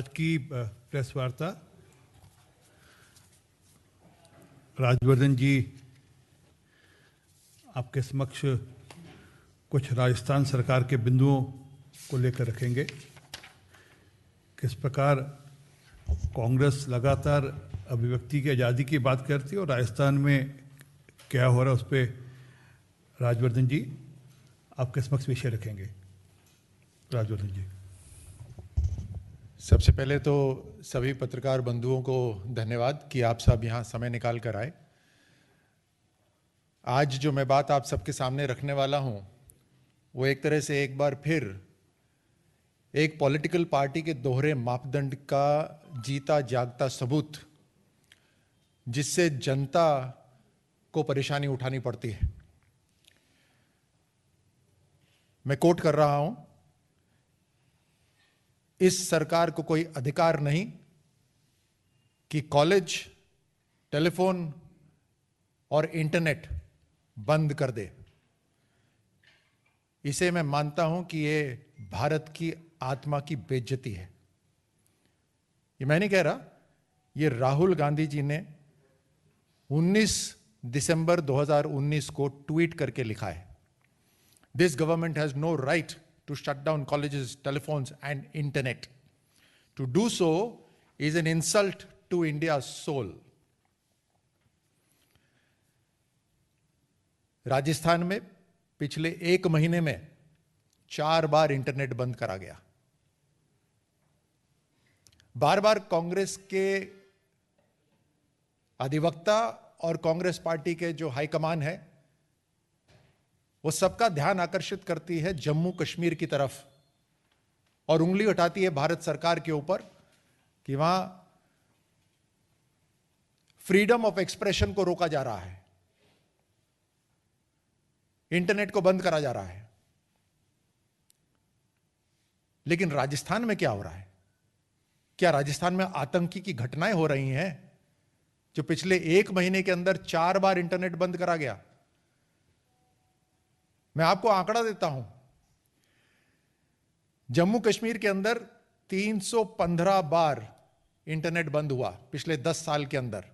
आज की प्रेस वार्ता राजवर्धन जी आपके समक्ष कुछ राजस्थान सरकार के बिंदुओं को लेकर रखेंगे। किस प्रकार कांग्रेस लगातार अभिव्यक्ति की आज़ादी की बात करती है और राजस्थान में क्या हो रहा है उस पर राजवर्धन जी आपके समक्ष विषय रखेंगे। राजवर्धन जी। सबसे पहले तो सभी पत्रकार बंधुओं को धन्यवाद कि आप सब यहाँ समय निकाल कर आए। आज जो मैं बात आप सबके सामने रखने वाला हूँ वो एक तरह से एक बार फिर एक पॉलिटिकल पार्टी के दोहरे मापदंड का जीता जागता सबूत, जिससे जनता को परेशानी उठानी पड़ती है। मैं कोट कर रहा हूं, इस सरकार को कोई अधिकार नहीं कि कॉलेज, टेलीफोन और इंटरनेट बंद कर दे। इसे मैं मानता हूं कि ये भारत की आत्मा की बेइज्जती है। ये मैं नहीं कह रहा, ये राहुल गांधी जी ने 19 दिसंबर 2019 को ट्वीट करके लिखा है। This government has no right to shut down colleges, telephones and internet. To do so is an insult to India's soul. Rajasthan में पिछले एक महीने में 4 बार इंटरनेट बंद करा गया। बार बार कांग्रेस के अधिवक्ता और कांग्रेस पार्टी के जो हाईकमान है वो सबका ध्यान आकर्षित करती है जम्मू कश्मीर की तरफ और उंगली उठाती है भारत सरकार के ऊपर कि वहां फ्रीडम ऑफ एक्सप्रेशन को रोका जा रहा है, इंटरनेट को बंद करा जा रहा है। लेकिन राजस्थान में क्या हो रहा है? क्या राजस्थान में आतंकी की घटनाएं हो रही हैं जो पिछले एक महीने के अंदर 4 बार इंटरनेट बंद करा गया? मैं आपको आंकड़ा देता हूं, जम्मू कश्मीर के अंदर 315 बार इंटरनेट बंद हुआ पिछले 10 साल के अंदर।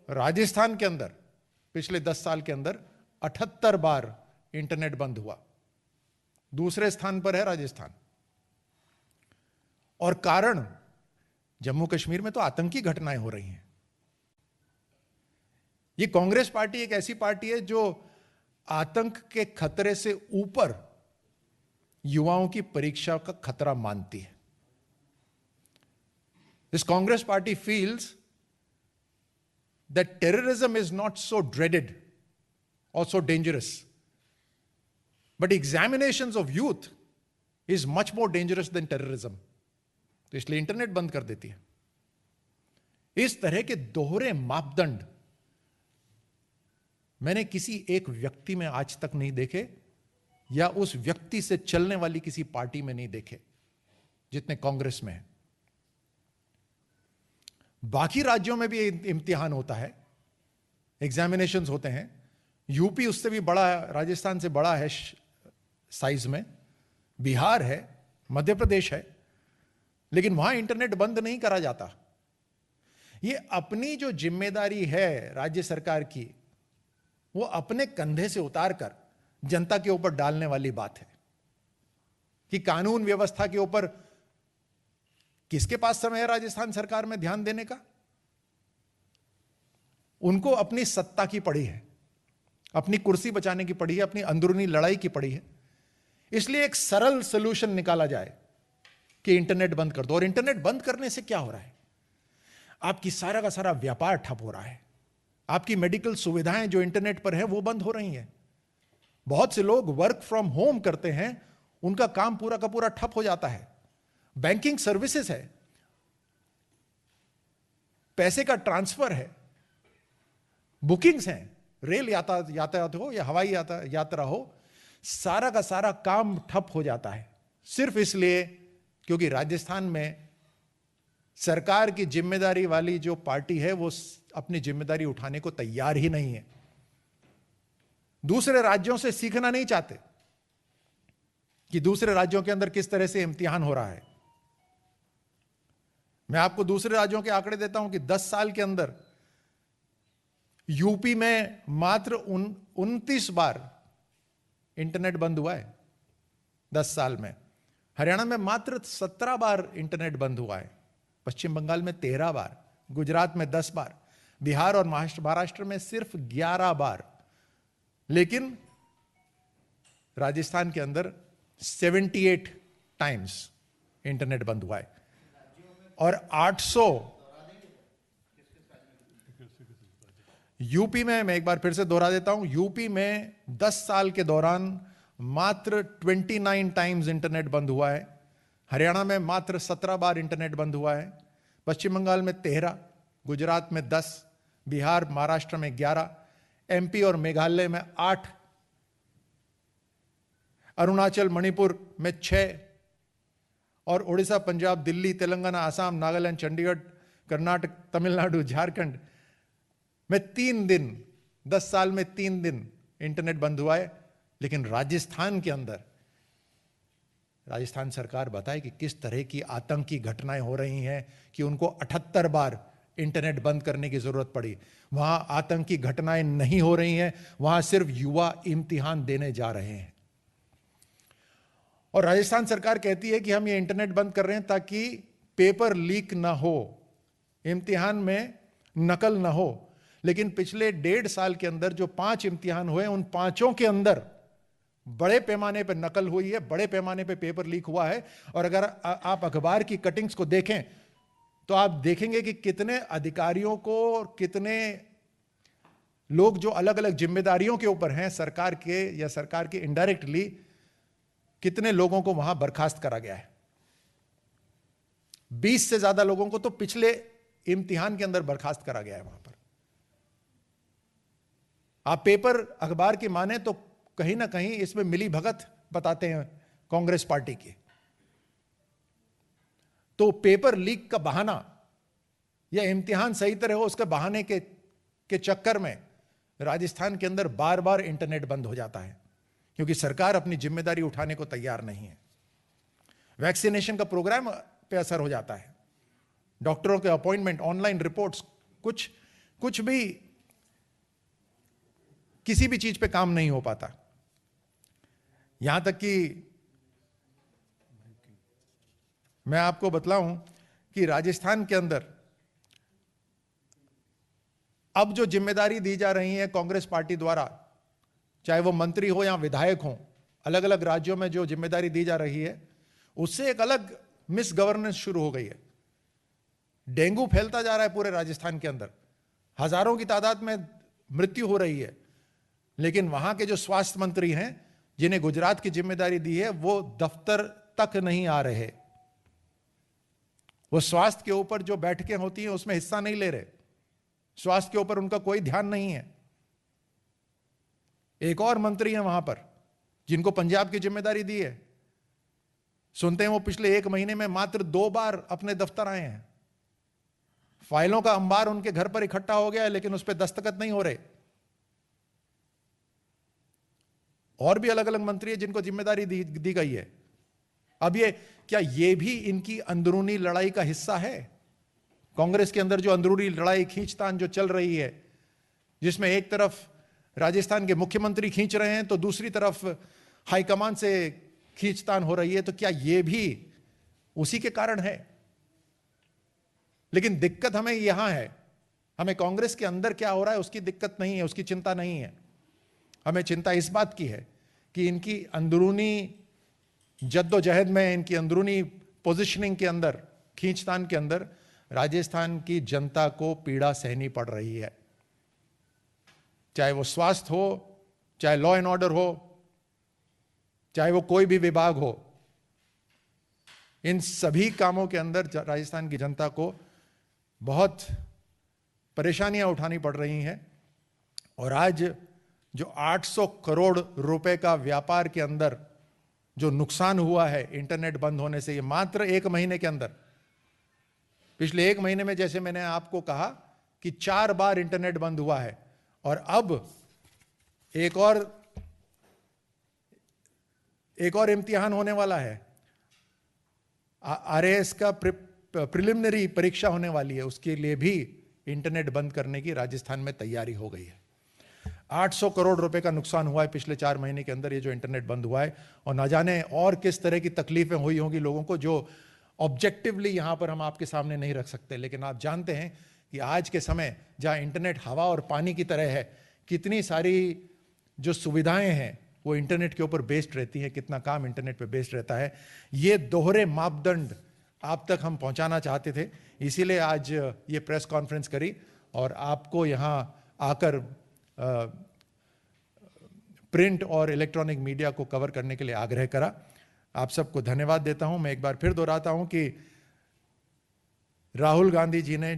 राजस्थान के अंदर पिछले 10 साल के अंदर 78 बार इंटरनेट बंद हुआ। दूसरे स्थान पर है राजस्थान। और कारण, जम्मू कश्मीर में तो आतंकी घटनाएं हो रही हैं। यह कांग्रेस पार्टी एक ऐसी पार्टी है जो आतंक के खतरे से ऊपर युवाओं की परीक्षा का खतरा मानती है। This Congress party feels that terrorism is not so dreaded or so dangerous, but examinations of youth is much more dangerous than terrorism. तो इसलिए इंटरनेट बंद कर देती है। इस तरह के दोहरे मापदंड मैंने किसी एक व्यक्ति में आज तक नहीं देखे या उस व्यक्ति से चलने वाली किसी पार्टी में नहीं देखे जितने कांग्रेस में है। बाकी राज्यों में भी इम्तिहान होता है, एग्जामिनेशंस होते हैं। यूपी उससे भी बड़ा है, राजस्थान से बड़ा है साइज में, बिहार है, मध्य प्रदेश है, लेकिन वहां इंटरनेट बंद नहीं करा जाता। ये अपनी जो जिम्मेदारी है राज्य सरकार की, वो अपने कंधे से उतारकर जनता के ऊपर डालने वाली बात है कि कानून व्यवस्था के ऊपर किसके पास समय है राजस्थान सरकार में ध्यान देने का? उनको अपनी सत्ता की पड़ी है, अपनी कुर्सी बचाने की पड़ी है, अपनी अंदरूनी लड़ाई की पड़ी है। इसलिए एक सरल सॉल्यूशन निकाला जाए कि इंटरनेट बंद कर दो। और इंटरनेट बंद करने से क्या हो रहा है? आपकी सारा का सारा व्यापार ठप हो रहा है। आपकी मेडिकल सुविधाएं जो इंटरनेट पर है वो बंद हो रही हैं। बहुत से लोग वर्क फ्रॉम होम करते हैं, उनका काम पूरा का पूरा ठप हो जाता है। बैंकिंग सर्विसेज है, पैसे का ट्रांसफर है, बुकिंग्स हैं, रेल यातायात हो या हवाई यात्रा हो, सारा का सारा काम ठप हो जाता है। सिर्फ इसलिए क्योंकि राजस्थान में सरकार की जिम्मेदारी वाली जो पार्टी है वो अपनी जिम्मेदारी उठाने को तैयार ही नहीं है। दूसरे राज्यों से सीखना नहीं चाहते कि दूसरे राज्यों के अंदर किस तरह से इम्तिहान हो रहा है। मैं आपको दूसरे राज्यों के आंकड़े देता हूं कि 10 साल के अंदर यूपी में मात्र 29 बार इंटरनेट बंद हुआ है 10 साल में। हरियाणा में मात्र 17 बार इंटरनेट बंद हुआ है। पश्चिम बंगाल में 13 बार, गुजरात में 10 बार, बिहार और महाराष्ट्र में सिर्फ 11 बार। लेकिन राजस्थान के अंदर 78 टाइम्स इंटरनेट बंद हुआ है और 800 यूपी में, मैं एक बार फिर से दोहरा देता हूं, यूपी में 10 साल के दौरान मात्र 29 टाइम्स इंटरनेट बंद हुआ है। हरियाणा में मात्र 17 बार इंटरनेट बंद हुआ है। पश्चिम बंगाल में 13, गुजरात में 10, बिहार महाराष्ट्र में 11, एमपी और मेघालय में 8, अरुणाचल मणिपुर में 6 और उड़ीसा, पंजाब, दिल्ली, तेलंगाना, आसाम, नागालैंड, चंडीगढ़, कर्नाटक, तमिलनाडु, झारखंड में 3 दिन, 10 साल में 3 दिन इंटरनेट बंद हुआ है। लेकिन राजस्थान के अंदर, राजस्थान सरकार बताए कि किस तरह की आतंकी घटनाएं हो रही हैं कि उनको 78 बार इंटरनेट बंद करने की जरूरत पड़ी। वहां आतंकी घटनाएं नहीं हो रही हैं, वहां सिर्फ युवा इम्तिहान देने जा रहे हैं। और राजस्थान सरकार कहती है कि हम ये इंटरनेट बंद कर रहे हैं ताकि पेपर लीक ना हो, इम्तिहान में नकल ना हो। लेकिन पिछले 1.5 साल के अंदर जो 5 इम्तिहान हुए, उन 5 के अंदर बड़े पैमाने पर नकल हुई है, बड़े पैमाने पर पेपर लीक हुआ है। और अगर आप अखबार की कटिंग्स को देखें तो आप देखेंगे कि कितने अधिकारियों को और कितने लोग जो अलग अलग जिम्मेदारियों के ऊपर हैं सरकार के या सरकार के इनडायरेक्टली, कितने लोगों को वहां बर्खास्त करा गया है। 20 से ज्यादा लोगों को तो पिछले इम्तिहान के अंदर बर्खास्त करा गया है वहां पर। आप पेपर अखबार की माने तो कहीं ना कहीं इसमें मिली भगत बताते हैं कांग्रेस पार्टी की। तो पेपर लीक का बहाना या इम्तिहान सही तरह हो उसके बहाने के चक्कर में राजस्थान के अंदर बार बार इंटरनेट बंद हो जाता है, क्योंकि सरकार अपनी जिम्मेदारी उठाने को तैयार नहीं है। वैक्सीनेशन का प्रोग्राम पे असर हो जाता है, डॉक्टरों के अपॉइंटमेंट, ऑनलाइन रिपोर्ट्स, कुछ भी, किसी भी चीज पे काम नहीं हो पाता। यहां तक कि मैं आपको बतलाऊं कि राजस्थान के अंदर अब जो जिम्मेदारी दी जा रही है कांग्रेस पार्टी द्वारा, चाहे वो मंत्री हो या विधायक हो, अलग अलग राज्यों में जो जिम्मेदारी दी जा रही है, उससे एक अलग मिस गवर्नेंस शुरू हो गई है। डेंगू फैलता जा रहा है पूरे राजस्थान के अंदर, हजारों की तादाद में मृत्यु हो रही है। लेकिन वहां के जो स्वास्थ्य मंत्री हैं, जिन्हें गुजरात की जिम्मेदारी दी है, वो दफ्तर तक नहीं आ रहे। वो स्वास्थ्य के ऊपर जो बैठकें होती हैं उसमें हिस्सा नहीं ले रहे, स्वास्थ्य के ऊपर उनका कोई ध्यान नहीं है। एक और मंत्री हैं वहां पर जिनको पंजाब की जिम्मेदारी दी है, सुनते हैं वो पिछले 1 महीने में मात्र 2 बार अपने दफ्तर आए हैं। फाइलों का अंबार उनके घर पर इकट्ठा हो गया है, लेकिन उस पर दस्तखत नहीं हो रहे। और भी अलग अलग मंत्री हैं जिनको जिम्मेदारी दी गई है। अब क्या ये भी इनकी अंदरूनी लड़ाई का हिस्सा है? कांग्रेस के अंदर जो अंदरूनी लड़ाई, खींचतान जो चल रही है, जिसमें एक तरफ राजस्थान के मुख्यमंत्री खींच रहे हैं तो दूसरी तरफ हाईकमान से खींचतान हो रही है, तो क्या ये भी उसी के कारण है? लेकिन दिक्कत हमें यहां है, हमें कांग्रेस के अंदर क्या हो रहा है उसकी दिक्कत नहीं है, उसकी चिंता नहीं है। हमें चिंता इस बात की है कि इनकी अंदरूनी जद्दोजहद में, इनकी अंदरूनी पोजीशनिंग के अंदर, खींचतान के अंदर राजस्थान की जनता को पीड़ा सहनी पड़ रही है। चाहे वो स्वास्थ्य हो, चाहे लॉ एंड ऑर्डर हो, चाहे वो कोई भी विभाग हो, इन सभी कामों के अंदर राजस्थान की जनता को बहुत परेशानियां उठानी पड़ रही हैं। और आज जो 800 करोड़ रुपए का व्यापार के अंदर जो नुकसान हुआ है इंटरनेट बंद होने से, ये मात्र 1 महीने के अंदर, पिछले 1 महीने में जैसे मैंने आपको कहा कि 4 बार इंटरनेट बंद हुआ है, और अब एक और इम्तिहान होने वाला है। आरएएस का प्रिलिमिनरी परीक्षा होने वाली है, उसके लिए भी इंटरनेट बंद करने की राजस्थान में तैयारी हो गई है। 800 करोड़ रुपए का नुकसान हुआ है पिछले 4 महीने के अंदर, ये जो इंटरनेट बंद हुआ है, और ना जाने और किस तरह की तकलीफें हुई होंगी लोगों को, जो ऑब्जेक्टिवली यहां पर हम आपके सामने नहीं रख सकते। लेकिन आप जानते हैं कि आज के समय जहां इंटरनेट हवा और पानी की तरह है, कितनी सारी जो सुविधाएं हैं वो इंटरनेट के ऊपर बेस्ड रहती है, कितना काम इंटरनेट पे बेस्ड रहता है। ये दोहरे मापदंड आप तक हम पहुंचाना चाहते थे, इसीलिए आज ये प्रेस कॉन्फ्रेंस करी और आपको यहां आकर प्रिंट और इलेक्ट्रॉनिक मीडिया को कवर करने के लिए आग्रह करा। आप सबको धन्यवाद देता हूं। मैं एक बार फिर दोहराता हूं कि राहुल गांधी जी ने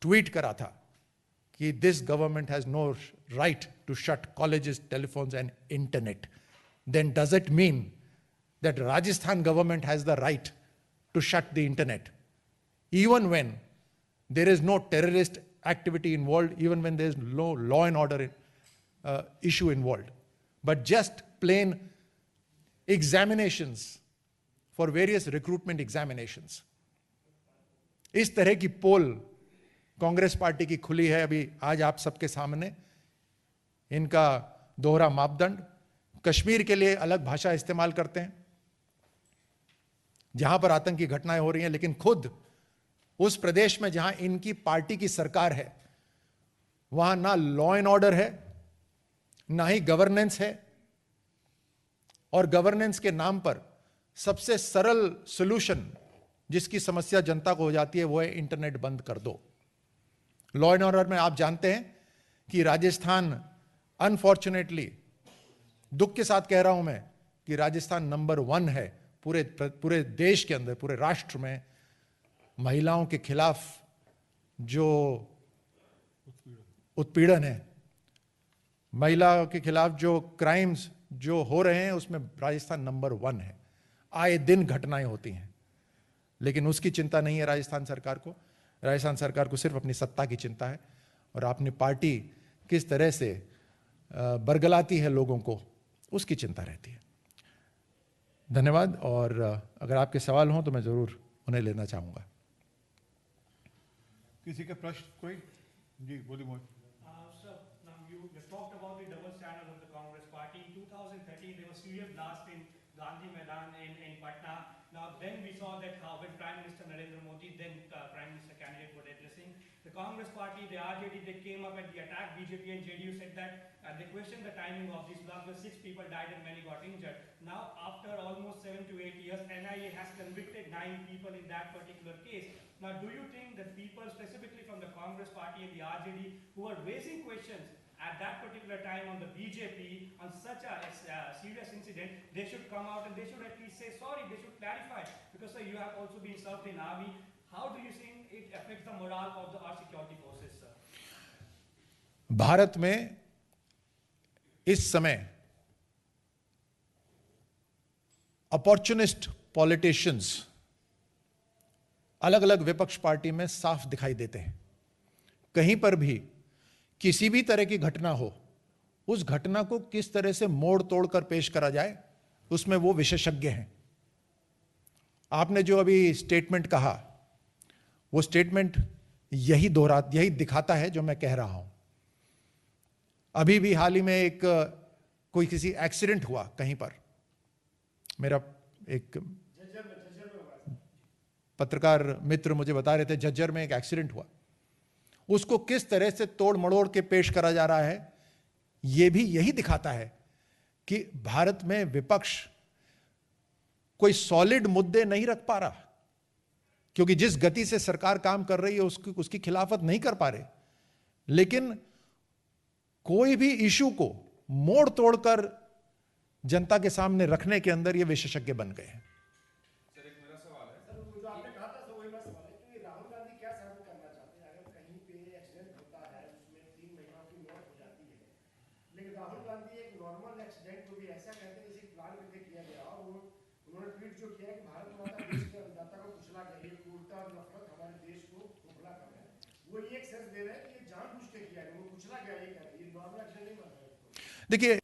ट्वीट करा था कि this government has no right to shut colleges, telephones and internet. Then does it mean that Rajasthan government has the right to shut the internet even when there is no terrorist activity involved, even when there is no law and order issue involved, but just plain examinations for various recruitment examinations? इस तरह की पोल Congress party की खुली है अभी आज आप सबके सामने। इनका दोहरा मापदंड, कश्मीर के लिए अलग भाषा इस्तेमाल करते हैं जहां पर आतंकी घटनाएं हो रही हैं, लेकिन खुद उस प्रदेश में जहां इनकी पार्टी की सरकार है वहां ना लॉ एंड ऑर्डर है, ना ही गवर्नेंस है, और गवर्नेंस के नाम पर सबसे सरल सॉल्यूशन जिसकी समस्या जनता को हो जाती है वो है इंटरनेट बंद कर दो। लॉ एंड ऑर्डर में आप जानते हैं कि राजस्थान, अनफॉर्चुनेटली दुख के साथ कह रहा हूं मैं, कि राजस्थान नंबर 1 है पूरे देश के अंदर, पूरे राष्ट्र में महिलाओं के खिलाफ जो उत्पीड़न है, महिलाओं के खिलाफ जो क्राइम्स जो हो रहे हैं, उसमें राजस्थान नंबर 1 है। आए दिन घटनाएं होती हैं, लेकिन उसकी चिंता नहीं है राजस्थान सरकार को। राजस्थान सरकार को सिर्फ अपनी सत्ता की चिंता है और अपनी पार्टी किस तरह से बरगलाती है लोगों को, उसकी चिंता रहती है। धन्यवाद। और अगर आपके सवाल हों तो मैं जरूर उन्हें लेना चाहूंगा। किसी के प्रश्न कोई? जी बोलिए मोहित। Sir, now you talked about the double standard of the Congress party. In 2013, there was serious blast in Gandhi Maidan in Patna. Now, then we saw that how when Prime Minister Narendra Modi, then Prime Minister candidate, were addressing the Congress party, the RJD, they came up and they attacked BJP and JDU, said that they questioned the timing of this blast, where 6 people died and many got injured. Now, after almost 7 to 8 years, NIA has convicted 9 people in that particular case. Now, do you think that people, specifically from the Congress party and the RJD, who are raising questions at that particular time on the BJP on such a serious incident, they should come out and they should at least say sorry, they should clarify? Because sir, you have also been served in army. How do you think it affects the morale of our security forces, sir? Bharat में इस समय opportunist politicians अलग अलग विपक्ष party में साफ दिखाई देते हैं। कहीं पर भी किसी भी तरह की घटना हो, उस घटना को किस तरह से मोड़ तोड़ कर पेश करा जाए, उसमें वो विशेषज्ञ हैं। आपने जो अभी स्टेटमेंट कहा, वो स्टेटमेंट यही दिखाता है जो मैं कह रहा हूं। अभी भी हाल ही में एक कोई किसी एक्सीडेंट हुआ कहीं पर, मेरा एक पत्रकार मित्र मुझे बता रहे थे झज्जर में एक एक्सीडेंट हुआ, उसको किस तरह से तोड़ मड़ोड़ के पेश करा जा रहा है, यह भी यही दिखाता है कि भारत में विपक्ष कोई सॉलिड मुद्दे नहीं रख पा रहा, क्योंकि जिस गति से सरकार काम कर रही है उसकी खिलाफत नहीं कर पा रहे, लेकिन कोई भी इशू को मोड़ तोड़कर जनता के सामने रखने के अंदर ये विशेषज्ञ बन गए हैं। देखिए,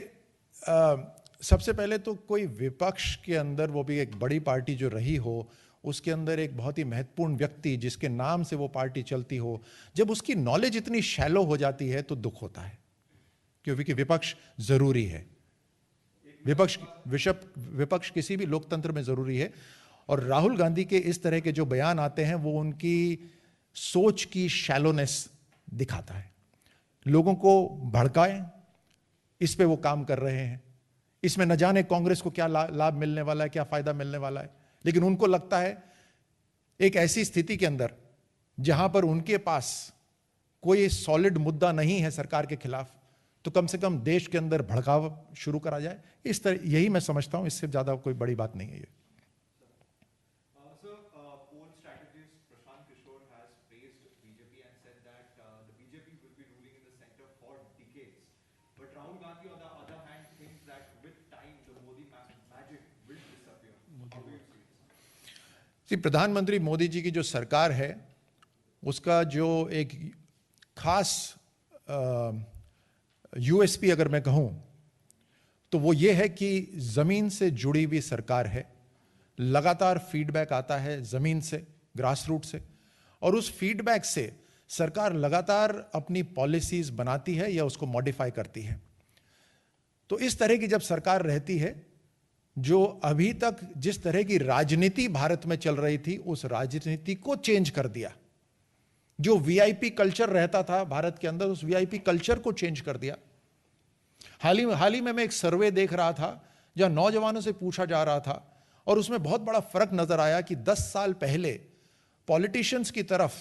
सबसे पहले तो कोई विपक्ष के अंदर, वो भी एक बड़ी पार्टी जो रही हो, उसके अंदर एक बहुत ही महत्वपूर्ण व्यक्ति जिसके नाम से वो पार्टी चलती हो, जब उसकी नॉलेज इतनी शैलो हो जाती है तो दुख होता है, क्योंकि विपक्ष जरूरी है। विपक्ष किसी भी लोकतंत्र में जरूरी है। और राहुल गांधी के इस तरह के जो बयान आते हैं वो उनकी सोच की शैलोनेस दिखाता है। लोगों को भड़काएं, इस पे वो काम कर रहे हैं। इसमें न जाने कांग्रेस को क्या लाभ मिलने वाला है, क्या फायदा मिलने वाला है, लेकिन उनको लगता है एक ऐसी स्थिति के अंदर जहां पर उनके पास कोई सॉलिड मुद्दा नहीं है सरकार के खिलाफ, तो कम से कम देश के अंदर भड़काव शुरू करा जाए। इस तरह यही मैं समझता हूं, इससे ज्यादा कोई बड़ी बात नहीं है ये। Poll strategist Prashant Kishore has praised BJP and said that the BJP will be ruling in the center for decades. But Rahul Gandhi, on the other hand, thinks that with time the Modi magic will disappear. How do you see this? प्रधानमंत्री मोदी जी की जो सरकार है उसका जो एक खास USP अगर मैं कहूं तो वो ये है कि जमीन से जुड़ी हुई सरकार है। लगातार फीडबैक आता है जमीन से, ग्रास रूट से, और उस फीडबैक से सरकार लगातार अपनी पॉलिसीज बनाती है या उसको मॉडिफाई करती है। तो इस तरह की जब सरकार रहती है, जो अभी तक जिस तरह की राजनीति भारत में चल रही थी उस राजनीति को चेंज कर दिया। जो वीआईपी कल्चर रहता था भारत के अंदर, उस वीआईपी कल्चर को चेंज कर दिया। हाल ही में मैं एक सर्वे देख रहा था जहां नौजवानों से पूछा जा रहा था और उसमें बहुत बड़ा फर्क नजर आया कि 10 साल पहले पॉलिटिशियंस की तरफ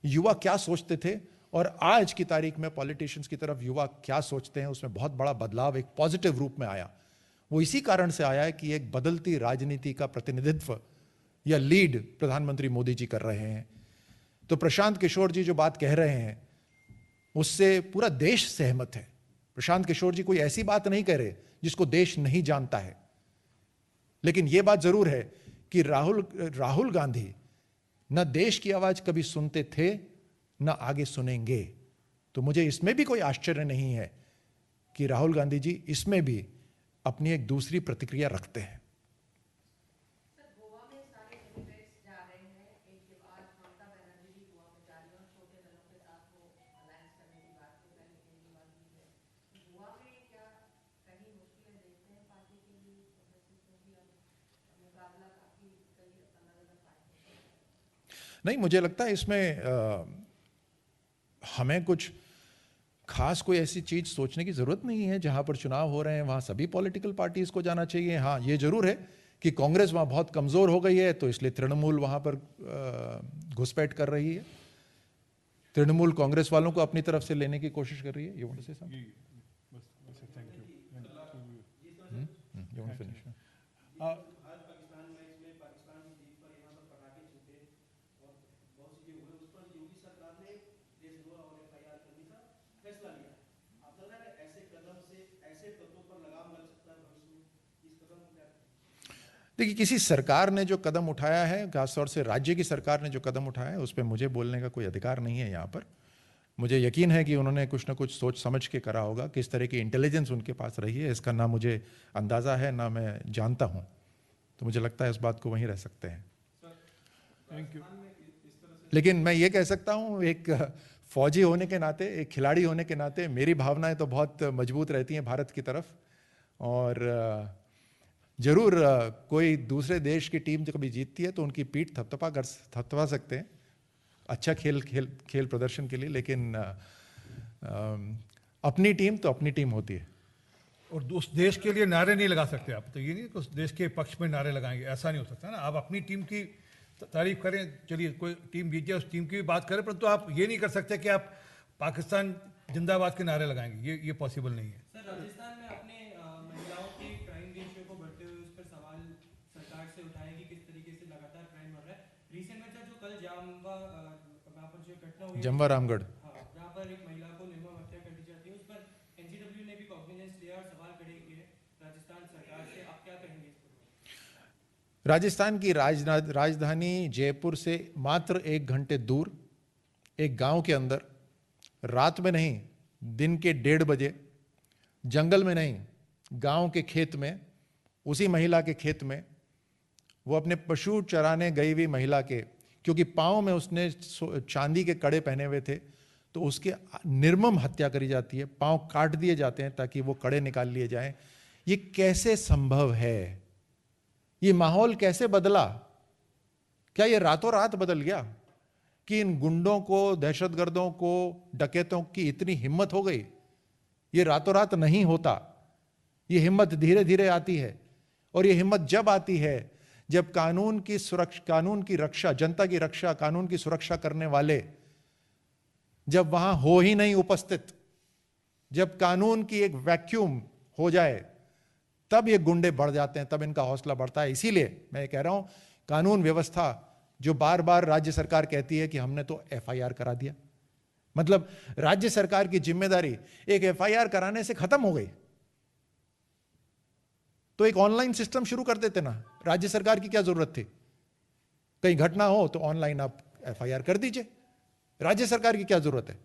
युवा क्या सोचते थे और आज की तारीख में पॉलिटिशियंस की तरफ युवा क्या सोचते हैं, उसमें बहुत बड़ा बदलाव एक पॉजिटिव रूप में आया। वो इसी कारण से आया है कि एक बदलती राजनीति का प्रतिनिधित्व या लीड प्रधानमंत्री मोदी जी कर रहे हैं। तो प्रशांत किशोर जी जो बात कह रहे हैं उससे पूरा देश सहमत है। प्रशांत किशोर जी कोई ऐसी बात नहीं कह रहे जिसको देश नहीं जानता है, लेकिन यह बात जरूर है कि राहुल गांधी न देश की आवाज कभी सुनते थे न आगे सुनेंगे। तो मुझे इसमें भी कोई आश्चर्य नहीं है कि राहुल गांधी जी इसमें भी अपनी एक दूसरी प्रतिक्रिया रखते हैं। नहीं, मुझे लगता है इसमें हमें कुछ खास कोई ऐसी चीज सोचने की जरूरत नहीं है। जहां पर चुनाव हो रहे हैं वहां सभी पॉलिटिकल पार्टीज को जाना चाहिए। हाँ, ये जरूर है कि कांग्रेस वहां बहुत कमजोर हो गई है, तो इसलिए तृणमूल वहां पर घुसपैठ कर रही है। तृणमूल कांग्रेस वालों को अपनी तरफ से लेने की कोशिश कर रही है। You want to say something? You want to finish? देखिए, किसी सरकार ने जो कदम उठाया है, खासतौर से राज्य की सरकार ने जो कदम उठाया है, उस पर मुझे बोलने का कोई अधिकार नहीं है यहाँ पर। मुझे यकीन है कि उन्होंने कुछ ना कुछ सोच समझ के करा होगा। किस तरह की इंटेलिजेंस उनके पास रही है इसका ना मुझे अंदाज़ा है ना मैं जानता हूँ। तो मुझे लगता है इस बात को वहीं रह सकते हैं। Thank you. लेकिन मैं ये कह सकता हूँ, एक फौजी होने के नाते, एक खिलाड़ी होने के नाते मेरी भावनाएं तो बहुत मजबूत रहती हैं भारत की तरफ। और जरूर कोई दूसरे देश की टीम जब कभी जीतती है तो उनकी पीठ थपथपा सकते हैं अच्छा खेल प्रदर्शन के लिए, लेकिन अपनी टीम तो अपनी टीम होती है। और उस देश के लिए नारे नहीं लगा सकते आप। तो ये नहीं कि उस देश के पक्ष में नारे लगाएंगे, ऐसा नहीं हो सकता ना। आप अपनी टीम की तारीफ करें, चलिए कोई टीम जीत जाए उस टीम की भी बात करें, परंतु आप ये नहीं कर सकते कि आप पाकिस्तान जिंदाबाद के नारे लगाएंगे। ये पॉसिबल नहीं है। सर, राजस्थान में अपने महिलाओं के क्राइम रेशियो को बढ़ते हुए उस पर सवाल सरकार से उठाए कि किस तरीके से लगातार क्राइम बढ़ रहा है। रिसेंट में जो कल वहाँ पर जो घटना हुई, जमवा रामगढ़, जहाँ पर एक महिला को निर्मम हत्या कर दी जाती है, उस पर एनसीडब्ल्यू ने भी कॉग्निजेंस लिया और सवाल खड़े किए राजस्थान सरकार से। आप क्या कहेंगे इस पर? राजस्थान की राजधानी जयपुर से मात्र 1 घंटे दूर एक गांव के अंदर रात में नहीं, दिन के 1:30 बजे, जंगल में नहीं, गांव के खेत में, उसी महिला के खेत में वो अपने पशु चराने गई हुई महिला के, क्योंकि पाँव में उसने चांदी के कड़े पहने हुए थे, तो उसके निर्मम हत्या करी जाती है, पाँव काट दिए जाते हैं ताकि वो कड़े निकाल लिए जाएं। ये कैसे संभव है? ये माहौल कैसे बदला? क्या ये रातों रात बदल गया कि इन गुंडों को, दहशतगर्दों को, डकैतों की इतनी हिम्मत हो गई? ये रातों रात नहीं होता। ये हिम्मत धीरे धीरे आती है, और ये हिम्मत जब आती है जब कानून की रक्षा, जनता की रक्षा, कानून की सुरक्षा करने वाले जब वहां हो ही नहीं उपस्थित, जब कानून की एक वैक्यूम हो जाए, तब ये गुंडे बढ़ जाते हैं, तब इनका हौसला बढ़ता है। इसीलिए मैं कह रहा हूं, कानून व्यवस्था जो बार बार राज्य सरकार कहती है कि हमने तो एफआईआर करा दिया, मतलब राज्य सरकार की जिम्मेदारी एक एफआईआर कराने से खत्म हो गई। तो एक ऑनलाइन सिस्टम शुरू कर देते ना, राज्य सरकार की क्या जरूरत थी? कहीं घटना हो तो ऑनलाइन आप एफआईआर कर दीजिए, राज्य सरकार की क्या जरूरत है?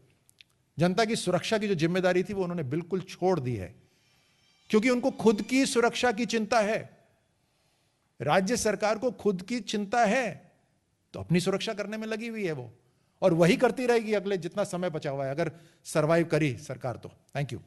जनता की सुरक्षा की जो जिम्मेदारी थी वो उन्होंने बिल्कुल छोड़ दी है, क्योंकि उनको खुद की सुरक्षा की चिंता है। राज्य सरकार को खुद की चिंता है तो अपनी सुरक्षा करने में लगी हुई है वो, और वही करती रहेगी अगले जितना समय बचा हुआ है, अगर सरवाइव करी सरकार तो। Thank you.